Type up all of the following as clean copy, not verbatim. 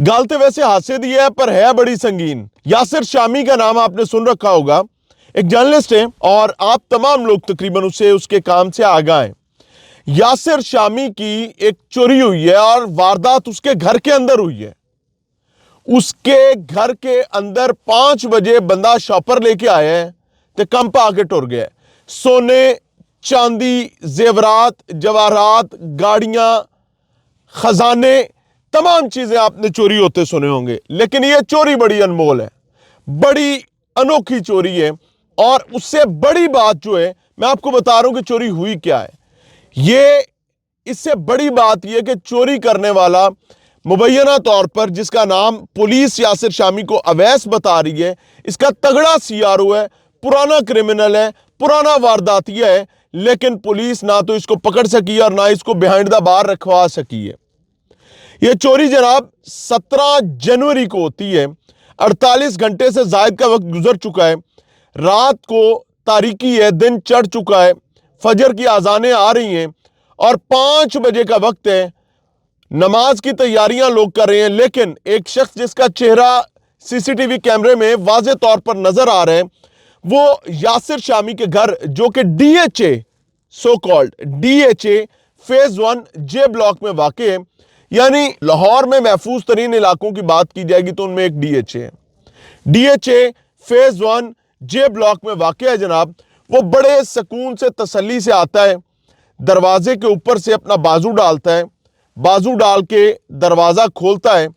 गालते वैसे हास्य दी है पर है बड़ी संगीन। यासिर शामी का नाम आपने सुन रखा होगा, एक जर्नलिस्ट है और आप तमाम लोग तकरीबन उसे उसके काम से आगाह हैं। यासिर शामी की एक चोरी हुई है और वारदात उसके घर के अंदर हुई है। उसके घर के अंदर 5 बजे बंदा शॉपर लेके आया है तो कंप आके टुर गया। सोने, चांदी, जेवरात, जवाहरात, गाड़ियां, खजाने, तमाम चीजें आपने चोरी होते सुने होंगे, लेकिन यह चोरी बड़ी अनमोल है, बड़ी अनोखी चोरी है। और उससे बड़ी बात जो है मैं आपको बता रहा हूं कि चोरी हुई क्या है। ये इससे बड़ी बात यह कि चोरी करने वाला मुबैना तौर पर, जिसका नाम पुलिस यासिर शामी को अवैस बता रही है, इसका तगड़ा सीआरओ है, पुराना क्रिमिनल है, पुराना वारदातिया है, लेकिन पुलिस ना तो इसको पकड़ सकी और ना इसको बिहाइंड द बार रखवा सकी है। यह चोरी जनाब 17 जनवरी को होती है। 48 घंटे से जायद का वक्त गुजर चुका है। रात को तारीकी है, दिन चढ़ चुका है, फजर की आजानें आ रही हैं और 5 बजे का वक्त है। नमाज की तैयारियां लोग कर रहे हैं, लेकिन एक शख्स जिसका चेहरा सीसीटीवी कैमरे में वाज़े तौर पर नजर आ रहा है, वो यासिर शामी के घर जो कि DHA, so called DHA phase 1 जे ब्लॉक में वाक़ है। यानी लाहौर में महफूज तरीन इलाकों की बात की जाएगी तो उनमें एक डीएचए है। डीएचए फेज 1 जे ब्लॉक में वाक़ है जनाब। वो बड़े सुकून से, तसल्ली से आता है, दरवाजे के ऊपर से अपना बाजू डालता है, बाजू डाल के दरवाजा खोलता है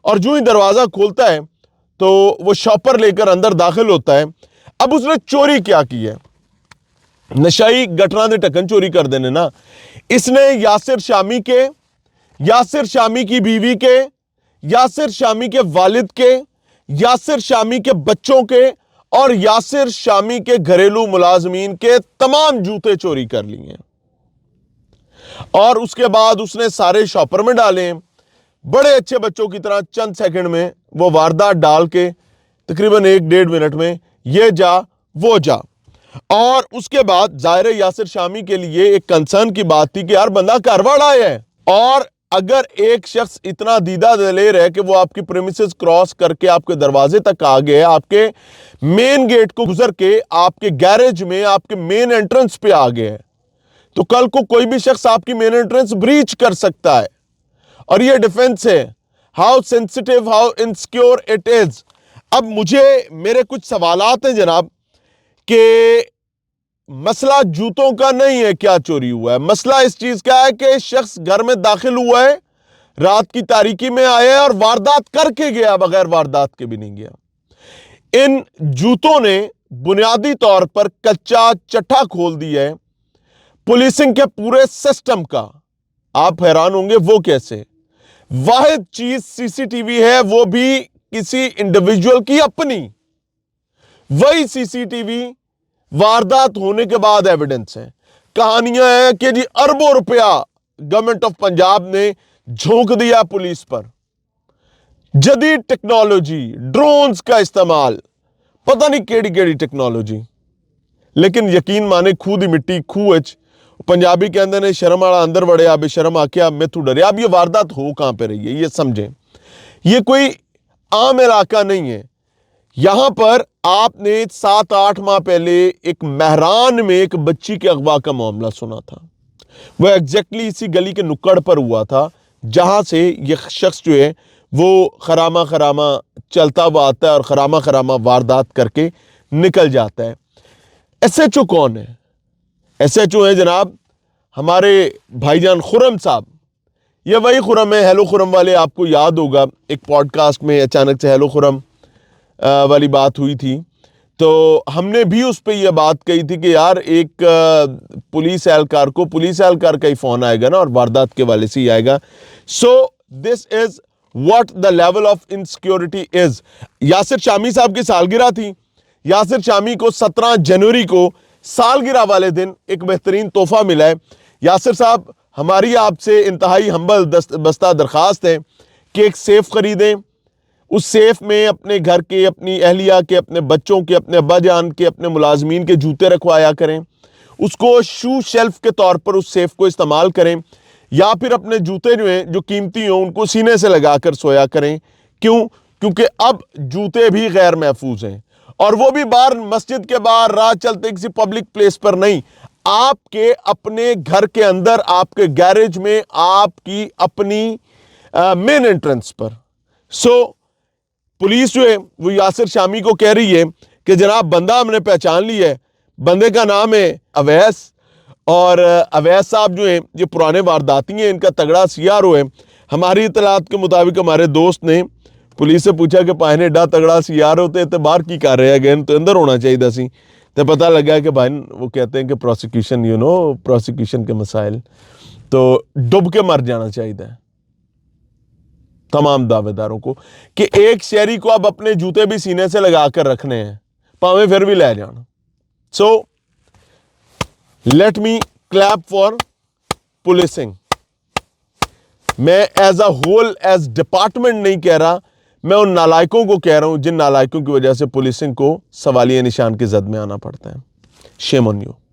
और जो ही दरवाजा खोलता है तो वो शॉपर लेकर अंदर दाखिल होता है। अब उसने चोरी क्या की है? नशाई गटरा ने टकन चोरी कर देने ना। इसने यासिर शामी के, यासिर शामी की बीवी के, यासिर शामी के वालिद के, यासिर शामी के बच्चों के और यासिर शामी के घरेलू मुलाजमीन के तमाम जूते चोरी कर लिए हैं और उसके बाद उसने सारे शॉपर में डाले। बड़े अच्छे बच्चों की तरह चंद सेकंड में वो वारदात डाल के तकरीबन 1-1.5 मिनट में ये जा वो जा। और उसके बाद ज़ाहिर यासिर शामी के लिए एक कंसर्न की बात थी कि यार बंदा कारवाड़ आया है, और अगर एक शख्स इतना दीदा दलेर है कि वो आपकी प्रीमिसेस क्रॉस करके आपके दरवाजे तक आ गए, आपके मेन गेट को गुजर के आपके गैरेज में, आपके मेन एंट्रेंस पे आ गए, तो कल को कोई भी शख्स आपकी मेन एंट्रेंस ब्रीच कर सकता है और ये डिफेंस है। How sensitive, how insecure it is. अब मेरे कुछ सवालात हैं जनाब कि मसला जूतों का नहीं है क्या चोरी हुआ है, मसला इस चीज का है कि शख्स घर में दाखिल हुआ है, रात की तारीकी में आया है और वारदात करके गया, बगैर वारदात के भी नहीं गया। इन जूतों ने बुनियादी तौर पर कच्चा चट्टा खोल दिया है पुलिसिंग के पूरे सिस्टम का। आप हैरान होंगे वो कैसे? वाहिद चीज सीसीटीवी है, वो भी किसी इंडिविजुअल की अपनी। वही सीसीटीवी वारदात होने के बाद एविडेंस है। कहानियां हैं कि जी अरबों रुपया गवर्नमेंट ऑफ पंजाब ने झोंक दिया पुलिस पर, जदीद टेक्नोलॉजी, ड्रोन्स का इस्तेमाल, पता नहीं केड़ी केड़ी टेक्नोलॉजी। लेकिन यकीन माने खूह दी मिट्टी खूह पंजाबी कहते ने शर्म वाला अंदर वड़िया, बेशर्म आख्या मैथू डरे। अब ये वारदात हो कहां पे रही है ये समझें, ये कोई आम इलाका नहीं है। यहां पर आपने 7-8 माह पहले एक महरान में एक बच्ची के अगवा का मामला सुना था। वह एग्जैक्टली इसी गली के नुक्कड़ पर हुआ था जहां से ये शख्स जो है वो खरामा खरामा चलता हुआ आता है और खरामा खरामा वारदात करके निकल जाता है। एसएचओ कौन है? एसएचओ है जनाब हमारे भाईजान खुरम साहब। ये वही खुरम है, हेलो खुरम वाले, आपको याद होगा एक पॉडकास्ट में अचानक से हेलो खुरम वाली बात हुई थी, तो हमने भी उस पर यह बात कही थी कि यार एक पुलिस एहलकार का ही फोन आएगा ना और वारदात के वाले से ही आएगा। So this is what the level of insecurity is. Yasir Shami साहब की सालगिरह थी। यासिर शामी को 17 जनवरी को सालगिरह वाले दिन एक बेहतरीन तोहफा मिला है। यासिर साहब, हमारी आपसे इंतहाई हम्बल बस्ता दरख्वास्त है कि एक सेफ खरीदें। उस सेफ में अपने घर के, अपनी अहलिया के, अपने बच्चों के, अपने अब्बा जान के, अपने मुलाजमीन के जूते रखवाया करें। उसको शू शेल्फ के तौर पर उस सेफ को इस्तेमाल करें। या फिर अपने जूते जो हैं जो कीमती हों उनको सीने से लगाकर सोया करें। क्यों? क्योंकि अब जूते भी गैर महफूज हैं, और वो भी बाहर, मस्जिद के बाहर, राह चलते किसी पब्लिक प्लेस पर नहीं, आपके अपने घर के अंदर, आपके गैरेज में, आपकी अपनी मेन एंट्रेंस पर। पुलिस जो है वो यासिर शामी को कह रही है कि जनाब बंदा हमने पहचान लिया है, बंदे का नाम है अवैस, और अवैस साहब जो हैं ये पुराने वारदाती हैं, इनका तगड़ा सीआरओ है। हमारी इतलात के मुताबिक हमारे दोस्त ने पुलिस से पूछा कि पाए ने एडा तगड़ा सीआरओ ते बाहर की कर रहे हैं, तो अंदर होना चाहिए सी। तो पता लगा कि भाई वो कहते हैं कि प्रोसिक्यूशन, प्रोसिक्यूशन के मसाइल, तो डूब के मर जाना चाहिए तमाम दावेदारों को कि एक शहरी को अब अपने जूते भी सीने से लगा कर रखने हैं, पावे फिर भी ले जाना। So let me clap for policing. मैं as a whole, as department नहीं कह रहा, मैं उन नालायकों को कह रहा हूं जिन नालायकों की वजह से पुलिसिंग को सवालिया निशान की जद में आना पड़ता है। Shame on you.